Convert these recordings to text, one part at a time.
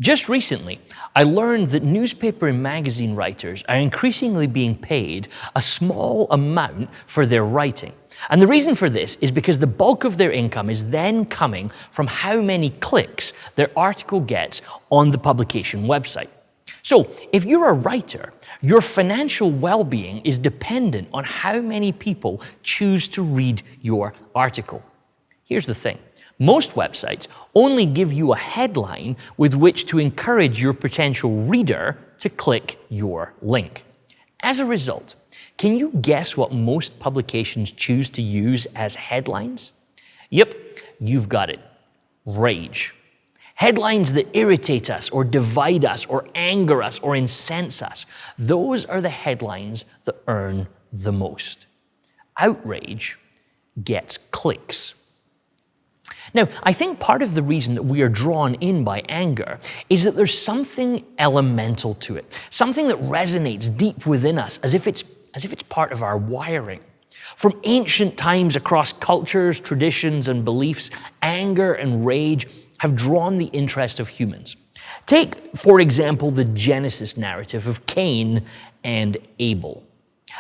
Just recently, I learned that newspaper and magazine writers are increasingly being paid a small amount for their writing. And the reason for this is because the bulk of their income is then coming from how many clicks their article gets on the publication website. So, if you're a writer, your financial well-being is dependent on how many people choose to read your article. Here's the thing. Most websites only give you a headline with which to encourage your potential reader to click your link. As a result, can you guess what most publications choose to use as headlines? Yep, you've got it. Rage. Headlines that irritate us or divide us or anger us or incense us. Those are the headlines that earn the most. Outrage gets clicks. Now, I think part of the reason that we are drawn in by anger is that there's something elemental to it, something that resonates deep within us as if it's part of our wiring. From ancient times across cultures, traditions, and beliefs, anger and rage have drawn the interest of humans. Take, for example, the Genesis narrative of Cain and Abel.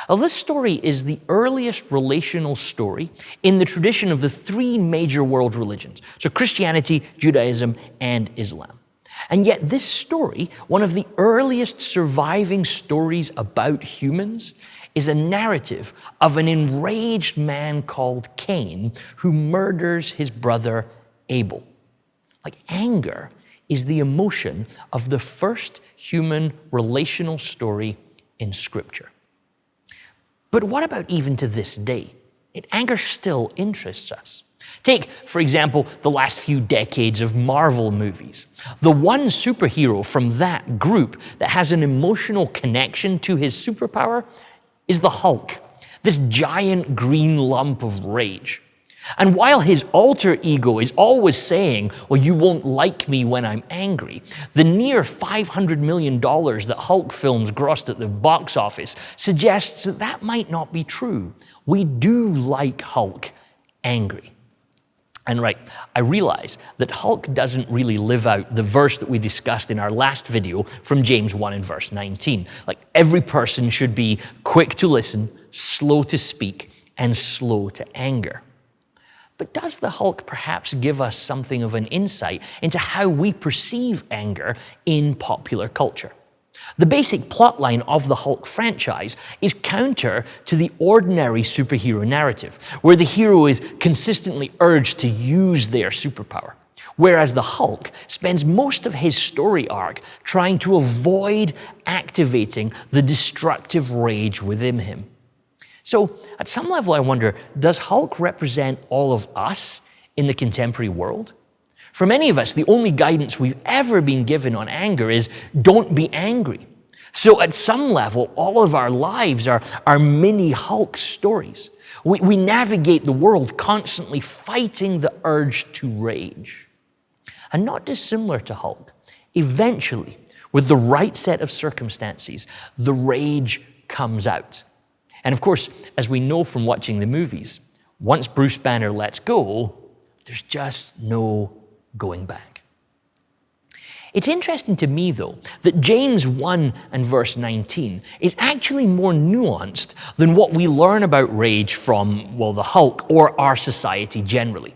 Well, this story is the earliest relational story in the tradition of the three major world religions, so Christianity, Judaism, and Islam. And yet this story, one of the earliest surviving stories about humans, is a narrative of an enraged man called Cain who murders his brother Abel. Like, anger is the emotion of the first human relational story in Scripture. But what about even to this day? Anger still interests us. Take, for example, the last few decades of Marvel movies. The one superhero from that group that has an emotional connection to his superpower is the Hulk, this giant green lump of rage. And while his alter ego is always saying, well, you won't like me when I'm angry, the near $500 million that Hulk films grossed at the box office suggests that that might not be true. We do like Hulk angry. And right, I realize that Hulk doesn't really live out the verse that we discussed in our last video from James 1 and verse 19. Like, every person should be quick to listen, slow to speak, and slow to anger. But does the Hulk perhaps give us something of an insight into how we perceive anger in popular culture? The basic plotline of the Hulk franchise is counter to the ordinary superhero narrative, where the hero is consistently urged to use their superpower, whereas the Hulk spends most of his story arc trying to avoid activating the destructive rage within him. So, at some level, I wonder, does Hulk represent all of us in the contemporary world? For many of us, the only guidance we've ever been given on anger is, don't be angry. So at some level, all of our lives are mini Hulk stories. We navigate the world constantly fighting the urge to rage. And not dissimilar to Hulk, eventually, with the right set of circumstances, the rage comes out. And of course, as we know from watching the movies, once Bruce Banner lets go, there's just no going back. It's interesting to me, though, that James 1 and verse 19 is actually more nuanced than what we learn about rage from, well, the Hulk or our society generally.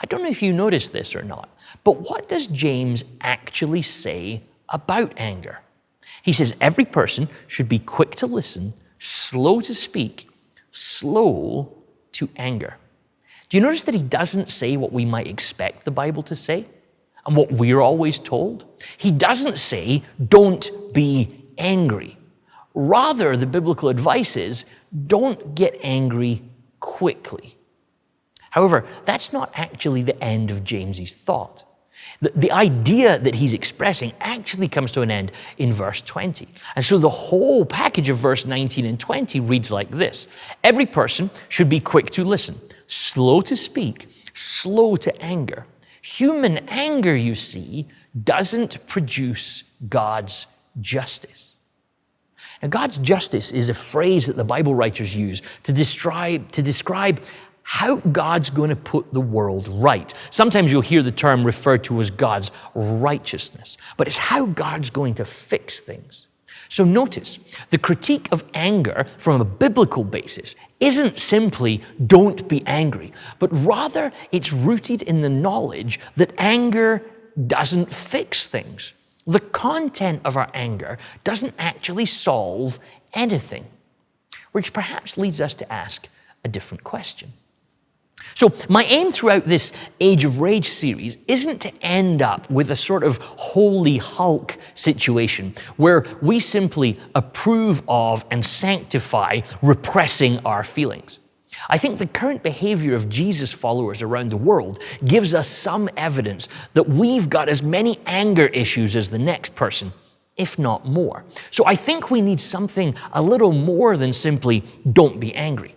I don't know if you noticed this or not, but what does James actually say about anger? He says every person should be quick to listen, slow to speak, slow to anger. Do you notice that he doesn't say what we might expect the Bible to say and what we're always told? He doesn't say, don't be angry. Rather, the biblical advice is, don't get angry quickly. However, that's not actually the end of James's thought. The idea that he's expressing actually comes to an end in verse 20. And so the whole package of verse 19 and 20 reads like this. Every person should be quick to listen, slow to speak, slow to anger. Human anger, you see, doesn't produce God's justice. Now, God's justice is a phrase that the Bible writers use to describe how God's going to put the world right. Sometimes you'll hear the term referred to as God's righteousness, but it's how God's going to fix things. So notice, the critique of anger from a biblical basis isn't simply don't be angry, but rather it's rooted in the knowledge that anger doesn't fix things. The content of our anger doesn't actually solve anything, which perhaps leads us to ask a different question. So my aim throughout this Age of Rage series isn't to end up with a sort of holy Hulk situation where we simply approve of and sanctify repressing our feelings. I think the current behavior of Jesus followers around the world gives us some evidence that we've got as many anger issues as the next person, if not more. So I think we need something a little more than simply don't be angry.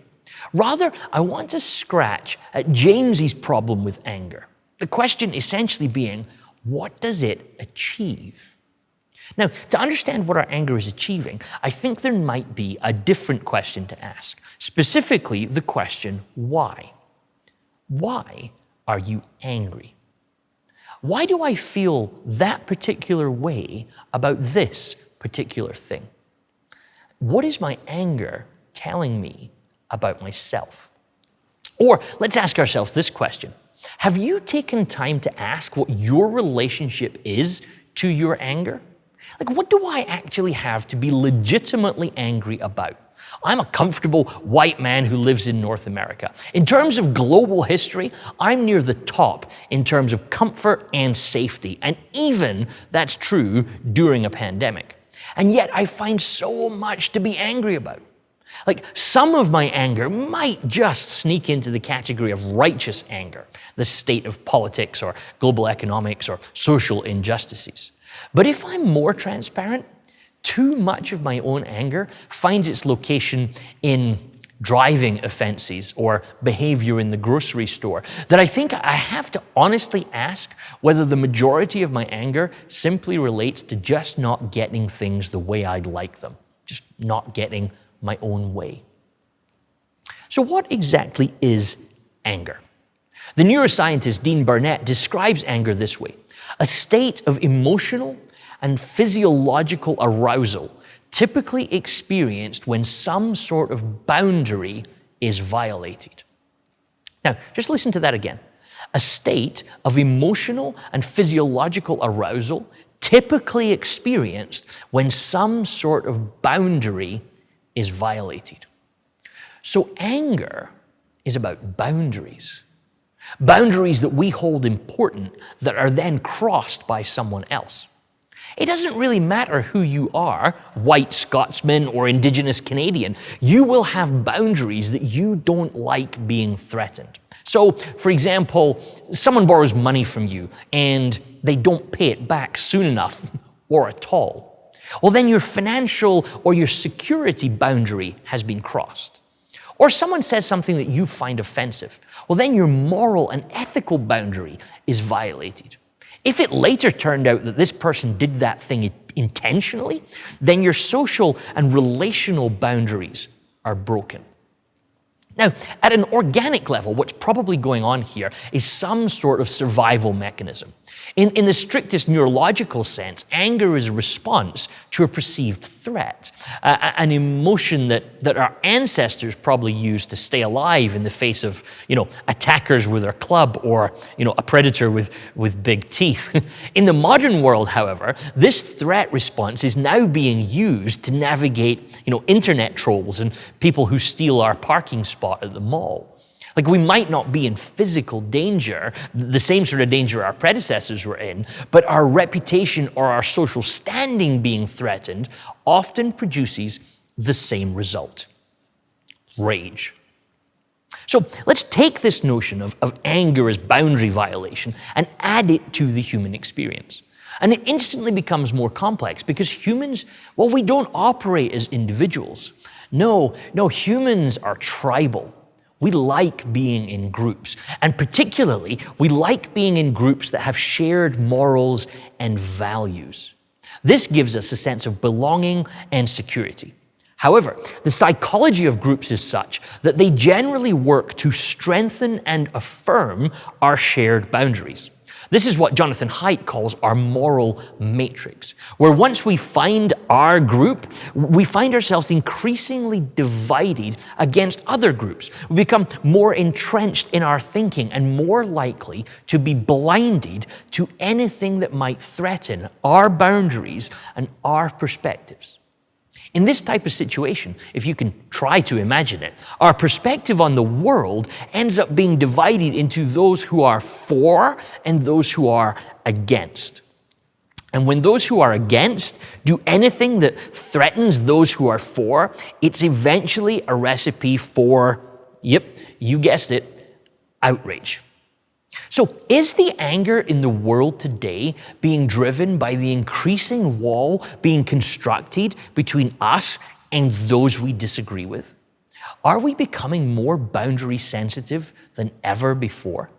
Rather, I want to scratch at James's problem with anger. The question essentially being, what does it achieve? Now, to understand what our anger is achieving, I think there might be a different question to ask. Specifically, the question, why? Why are you angry? Why do I feel that particular way about this particular thing? What is my anger telling me about myself? Or let's ask ourselves this question. Have you taken time to ask what your relationship is to your anger? Like, what do I actually have to be legitimately angry about? I'm a comfortable white man who lives in North America. In terms of global history, I'm near the top in terms of comfort and safety, and even that's true during a pandemic. And yet I find so much to be angry about. Like, some of my anger might just sneak into the category of righteous anger, the state of politics or global economics or social injustices. But if I'm more transparent, too much of my own anger finds its location in driving offenses or behavior in the grocery store, that I think I have to honestly ask whether the majority of my anger simply relates to just not getting things the way I'd like them, just not getting my own way. So what exactly is anger? The neuroscientist Dean Burnett describes anger this way: a state of emotional and physiological arousal typically experienced when some sort of boundary is violated. Now, just listen to that again. A state of emotional and physiological arousal typically experienced when some sort of boundary is violated. So anger is about boundaries. Boundaries that we hold important that are then crossed by someone else. It doesn't really matter who you are, white Scotsman or Indigenous Canadian, you will have boundaries that you don't like being threatened. So, for example, someone borrows money from you and they don't pay it back soon enough or at all. Well, then your financial or your security boundary has been crossed. Or someone says something that you find offensive. Well, then your moral and ethical boundary is violated. If it later turned out that this person did that thing intentionally, then your social and relational boundaries are broken. Now, at an organic level, what's probably going on here is some sort of survival mechanism. In the strictest neurological sense, anger is a response to a perceived threat, an emotion that our ancestors probably used to stay alive in the face of, attackers with their club or, a predator with big teeth. In the modern world, however, this threat response is now being used to navigate, internet trolls and people who steal our parking spot at the mall. Like, we might not be in physical danger, the same sort of danger our predecessors were in, but our reputation or our social standing being threatened often produces the same result: rage. So let's take this notion of anger as boundary violation and add it to the human experience. And it instantly becomes more complex because humans, well, we don't operate as individuals. No, humans are tribal. We like being in groups, and particularly, we like being in groups that have shared morals and values. This gives us a sense of belonging and security. However, the psychology of groups is such that they generally work to strengthen and affirm our shared boundaries. This is what Jonathan Haidt calls our moral matrix, where once we find our group, we find ourselves increasingly divided against other groups. We become more entrenched in our thinking and more likely to be blinded to anything that might threaten our boundaries and our perspectives. In this type of situation, if you can try to imagine it, our perspective on the world ends up being divided into those who are for and those who are against. And when those who are against do anything that threatens those who are for, it's eventually a recipe for, yep, you guessed it, outrage. So is the anger in the world today being driven by the increasing wall being constructed between us and those we disagree with? Are we becoming more boundary sensitive than ever before?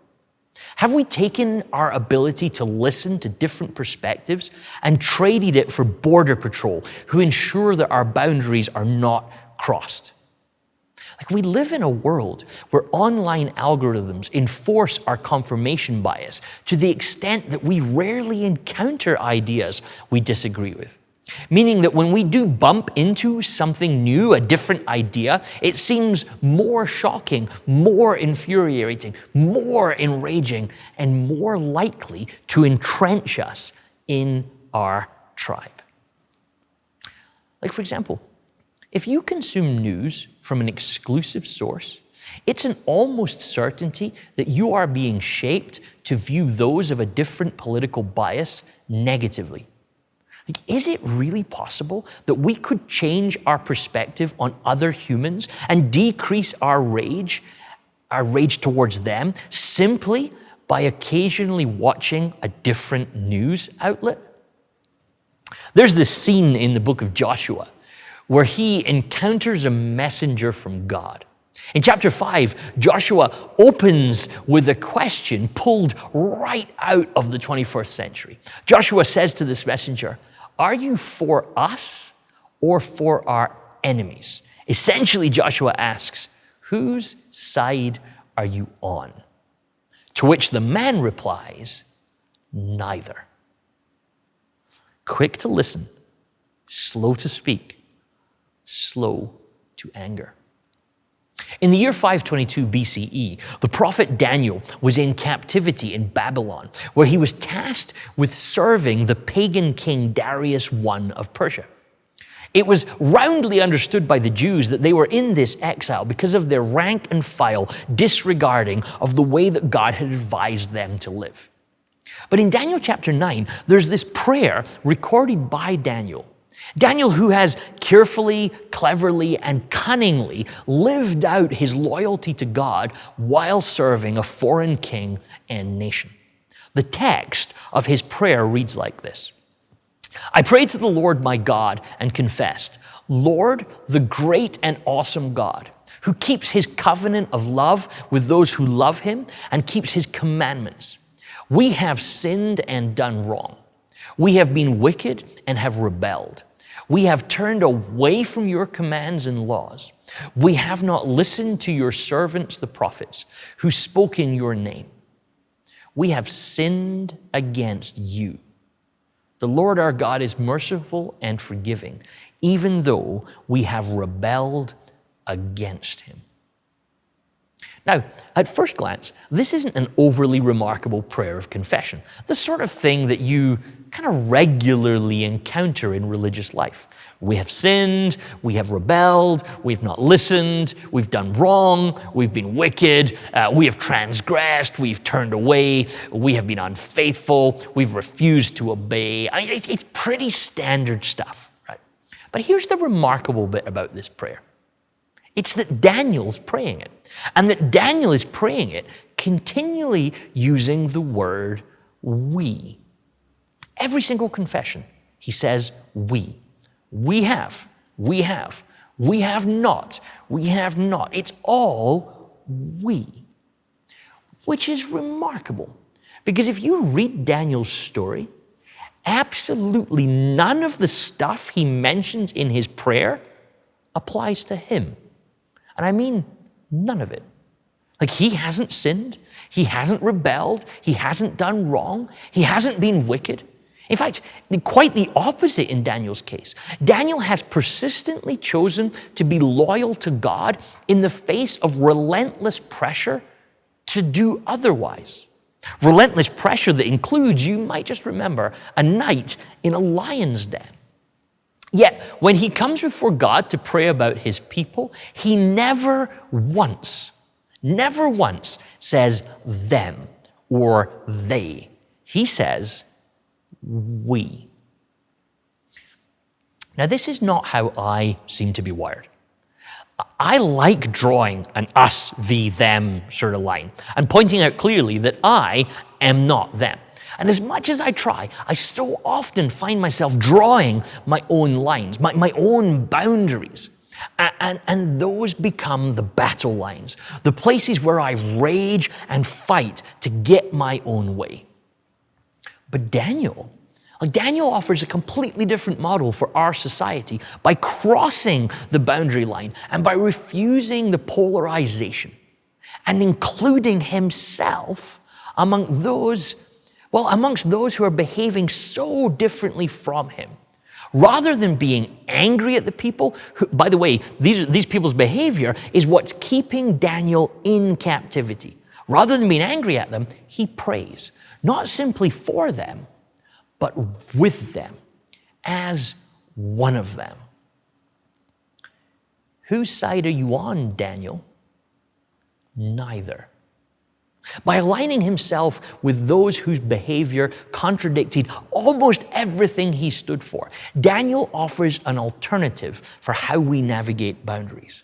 Have we taken our ability to listen to different perspectives and traded it for border patrol who ensure that our boundaries are not crossed? We live in a world where online algorithms enforce our confirmation bias to the extent that we rarely encounter ideas we disagree with. Meaning that when we do bump into something new, a different idea, it seems more shocking, more infuriating, more enraging, and more likely to entrench us in our tribe. For example, if you consume news from an exclusive source, it's an almost certainty that you are being shaped to view those of a different political bias negatively. Is it really possible that we could change our perspective on other humans and decrease our rage towards them simply by occasionally watching a different news outlet? There's this scene in the book of Joshua where he encounters a messenger from God. In chapter 5, Joshua opens with a question pulled right out of the 21st century. Joshua says to this messenger, "Are you for us or for our enemies?" Essentially, Joshua asks, "Whose side are you on?" To which the man replies, "Neither." Quick to listen, slow to speak, slow to anger. In the year 522 BCE, the prophet Daniel was in captivity in Babylon, where he was tasked with serving the pagan king Darius I of Persia. It was roundly understood by the Jews that they were in this exile because of their rank and file disregarding of the way that God had advised them to live. But in Daniel chapter 9, there's this prayer recorded by Daniel. Daniel, who has carefully, cleverly, and cunningly lived out his loyalty to God while serving a foreign king and nation. The text of his prayer reads like this: "I prayed to the Lord my God and confessed, 'Lord, the great and awesome God, who keeps his covenant of love with those who love him and keeps his commandments. We have sinned and done wrong. We have been wicked and have rebelled. We have turned away from your commands and laws. We have not listened to your servants, the prophets, who spoke in your name. We have sinned against you. The Lord our God is merciful and forgiving, even though we have rebelled against him." Now, at first glance, this isn't an overly remarkable prayer of confession, the sort of thing that you kind of regularly encounter in religious life. We have sinned, we have rebelled, we've not listened, we've done wrong, we've been wicked, we have transgressed, we've turned away, we have been unfaithful, we've refused to obey. It's pretty standard stuff, right? But here's the remarkable bit about this prayer. It's that Daniel's praying it, and that Daniel is praying it continually using the word we. Every single confession, he says we. We have not. It's all we, which is remarkable. Because if you read Daniel's story, absolutely none of the stuff he mentions in his prayer applies to him. And I mean none of it. Like, he hasn't sinned, he hasn't rebelled, he hasn't done wrong, he hasn't been wicked. In fact, quite the opposite in Daniel's case. Daniel has persistently chosen to be loyal to God in the face of relentless pressure to do otherwise. Relentless pressure that includes, you might just remember, a night in a lion's den. Yet, when he comes before God to pray about his people, he never once says them or they. He says we. Now, this is not how I seem to be wired. I like drawing an us v them sort of line and pointing out clearly that I am not them. And as much as I try, I so often find myself drawing my own lines, my own boundaries. And those become the battle lines, the places where I rage and fight to get my own way. But Daniel offers a completely different model for our society by crossing the boundary line and by refusing the polarization and including himself amongst those who are behaving so differently from him. Rather than being angry at the people, who, by the way, these people's behavior is what's keeping Daniel in captivity. Rather than being angry at them, he prays, not simply for them, but with them, as one of them. Whose side are you on, Daniel? Neither. By aligning himself with those whose behavior contradicted almost everything he stood for, Daniel offers an alternative for how we navigate boundaries.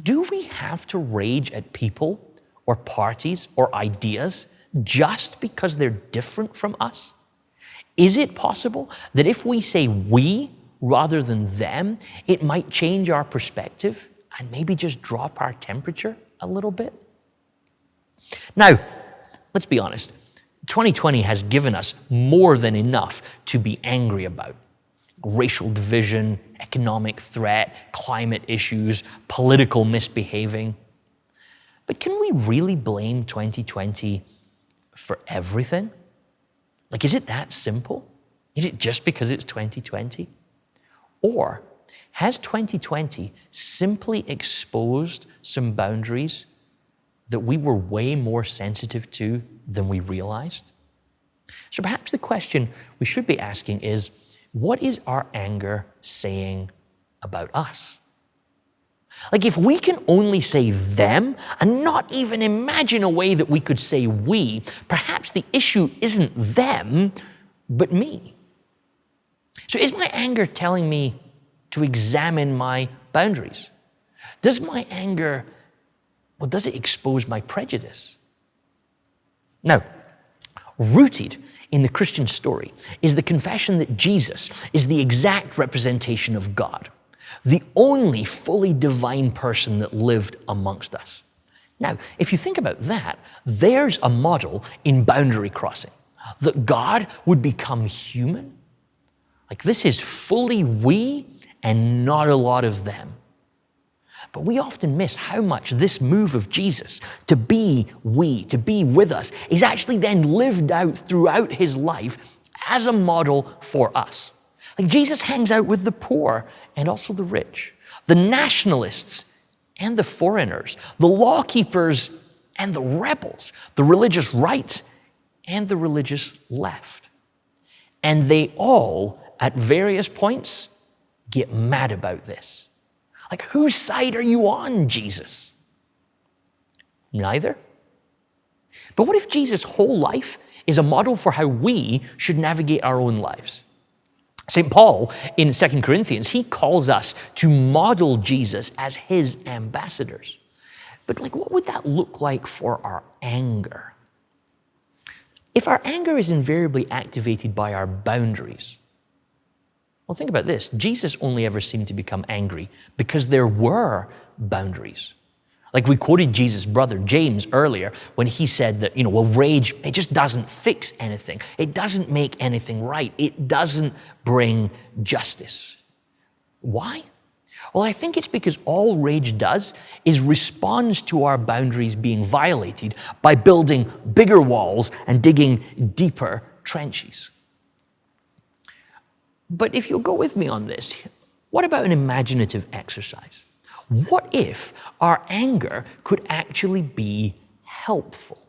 Do we have to rage at people or parties or ideas just because they're different from us? Is it possible that if we say we rather than them, it might change our perspective and maybe just drop our temperature a little bit? Now, let's be honest. 2020 has given us more than enough to be angry about. Racial division, economic threat, climate issues, political misbehaving. But can we really blame 2020 for everything? Like, is it that simple? Is it just because it's 2020? Or has 2020 simply exposed some boundaries that we were way more sensitive to than we realized? So perhaps the question we should be asking is, what is our anger saying about us? Like, if we can only say them and not even imagine a way that we could say we, perhaps the issue isn't them, but me. So is my anger telling me to examine my boundaries? Does my anger, does it expose my prejudice? Now, rooted in the Christian story is the confession that Jesus is the exact representation of God, the only fully divine person that lived amongst us. Now, if you think about that, there's a model in boundary crossing, that God would become human. Like, this is fully we and not a lot of them. But we often miss how much this move of Jesus to be we, to be with us, is actually then lived out throughout his life as a model for us. Like, Jesus hangs out with the poor and also the rich, the nationalists and the foreigners, the law keepers and the rebels, the religious right and the religious left. And they all, at various points, get mad about this. Like, whose side are you on, Jesus? Neither. But what if Jesus' whole life is a model for how we should navigate our own lives? St. Paul, in 2 Corinthians, he calls us to model Jesus as his ambassadors. But what would that look like for our anger? If our anger is invariably activated by our boundaries, well, think about this. Jesus only ever seemed to become angry because there were boundaries. Like, we quoted Jesus' brother, James, earlier when he said that, rage, it just doesn't fix anything. It doesn't make anything right. It doesn't bring justice. Why? Well, I think it's because all rage does is responds to our boundaries being violated by building bigger walls and digging deeper trenches. But if you'll go with me on this, what about an imaginative exercise? What if our anger could actually be helpful?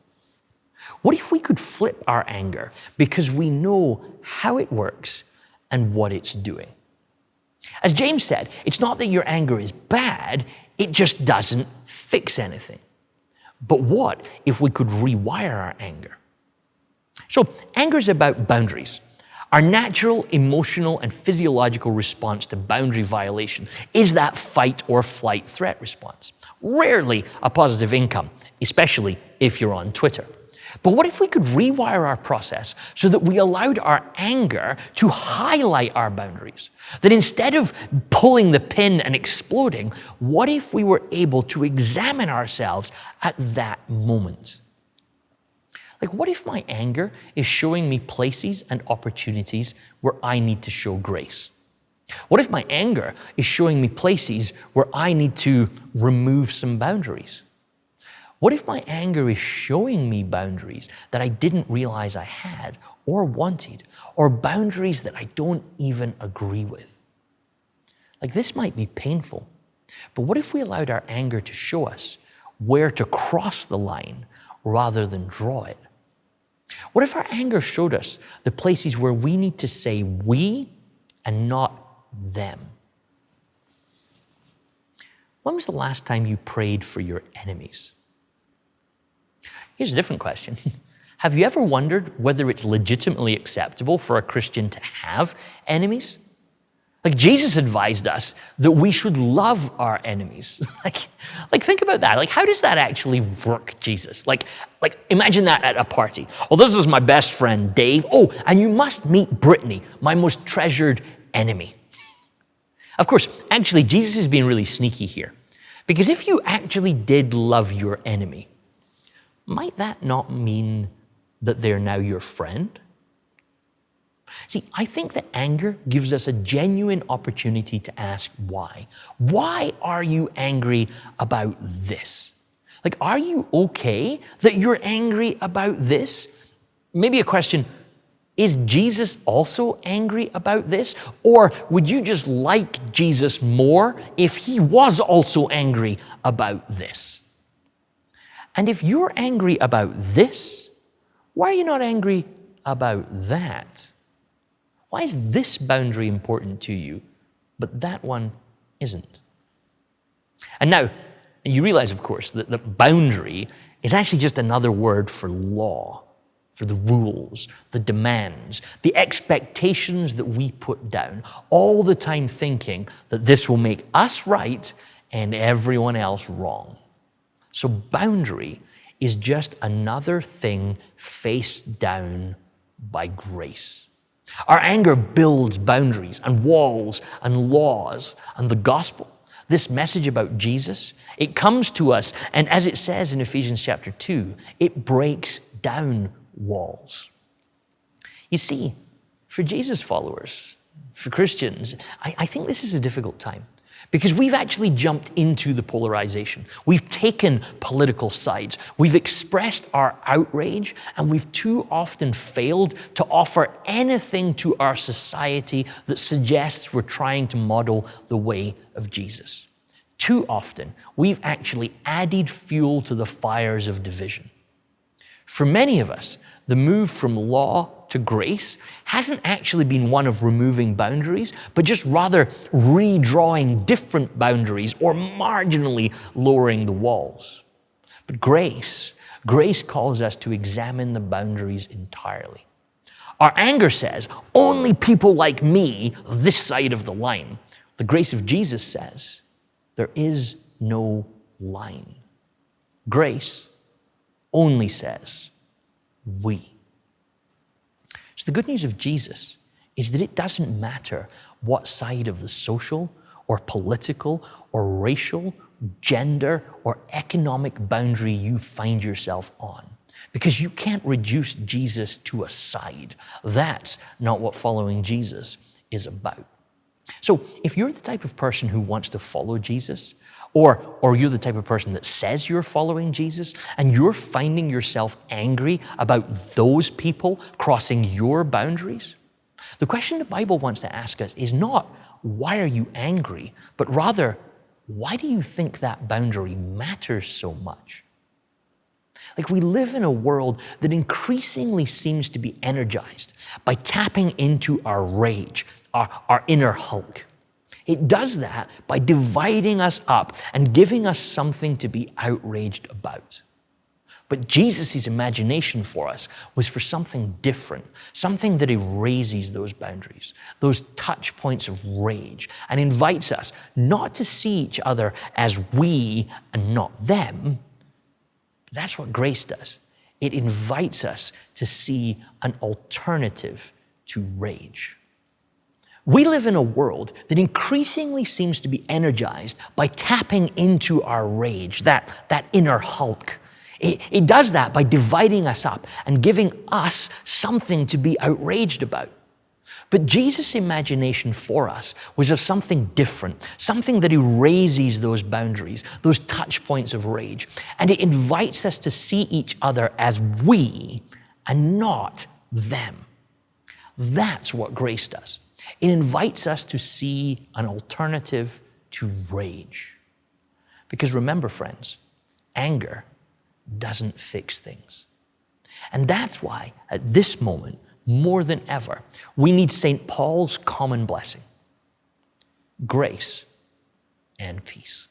What if we could flip our anger because we know how it works and what it's doing? As James said, it's not that your anger is bad, it just doesn't fix anything. But what if we could rewire our anger? So, anger is about boundaries. Our natural emotional and physiological response to boundary violation is that fight or flight threat response. Rarely a positive income, especially if you're on Twitter. But what if we could rewire our process so that we allowed our anger to highlight our boundaries? That instead of pulling the pin and exploding, what if we were able to examine ourselves at that moment? Like, what if my anger is showing me places and opportunities where I need to show grace? What if my anger is showing me places where I need to remove some boundaries? What if my anger is showing me boundaries that I didn't realize I had or wanted, or boundaries that I don't even agree with? Like, this might be painful, but what if we allowed our anger to show us where to cross the line rather than draw it? What if our anger showed us the places where we need to say we and not them? When was the last time you prayed for your enemies? Here's a different question. Have you ever wondered whether it's legitimately acceptable for a Christian to have enemies? Like, Jesus advised us that we should love our enemies. Like think about that. Like, how does that actually work, Jesus? Like imagine that at a party. Oh, this is my best friend, Dave. Oh, and you must meet Brittany, my most treasured enemy. Of course, actually, Jesus is being really sneaky here. Because if you actually did love your enemy, might that not mean that they're now your friend? See, I think that anger gives us a genuine opportunity to ask why. Why are you angry about this? Like, are you okay that you're angry about this? Maybe a question, is Jesus also angry about this? Or would you just like Jesus more if he was also angry about this? And if you're angry about this, why are you not angry about that? Why is this boundary important to you, but that one isn't? And now, you realize, of course, that the boundary is actually just another word for law, for the rules, the demands, the expectations that we put down, all the time thinking that this will make us right and everyone else wrong. So boundary is just another thing faced down by grace. Our anger builds boundaries and walls and laws and the gospel. This message about Jesus, it comes to us, and as it says in Ephesians chapter 2, it breaks down walls. You see, for Jesus followers, for Christians, I think this is a difficult time. Because we've actually jumped into the polarization. We've taken political sides. We've expressed our outrage, and we've too often failed to offer anything to our society that suggests we're trying to model the way of Jesus. Too often, we've actually added fuel to the fires of division. For many of us, the move from law to grace hasn't actually been one of removing boundaries, but just rather redrawing different boundaries or marginally lowering the walls. But grace calls us to examine the boundaries entirely. Our anger says, only people like me, this side of the line. The grace of Jesus says, there is no line. Grace only says, we. So the good news of Jesus is that it doesn't matter what side of the social or political or racial, gender or economic boundary you find yourself on, because you can't reduce Jesus to a side. That's not what following Jesus is about. So if you're the type of person who wants to follow Jesus, or you're the type of person that says you're following Jesus, and you're finding yourself angry about those people crossing your boundaries, the question the Bible wants to ask us is not, why are you angry? But rather, why do you think that boundary matters so much? Like, we live in a world that increasingly seems to be energized by tapping into our rage, our inner Hulk. It does that by dividing us up and giving us something to be outraged about. But Jesus' imagination for us was for something different, something that erases those boundaries, those touch points of rage, and invites us not to see each other as we and not them. That's what grace does. It invites us to see an alternative to rage. We live in a world that increasingly seems to be energized by tapping into our rage, that inner Hulk. It does that by dividing us up and giving us something to be outraged about. But Jesus' imagination for us was of something different, something that erases those boundaries, those touch points of rage. And it invites us to see each other as we and not them. That's what grace does. It invites us to see an alternative to rage. Because remember, friends, anger doesn't fix things. And that's why, at this moment, more than ever, we need St. Paul's common blessing: grace and peace.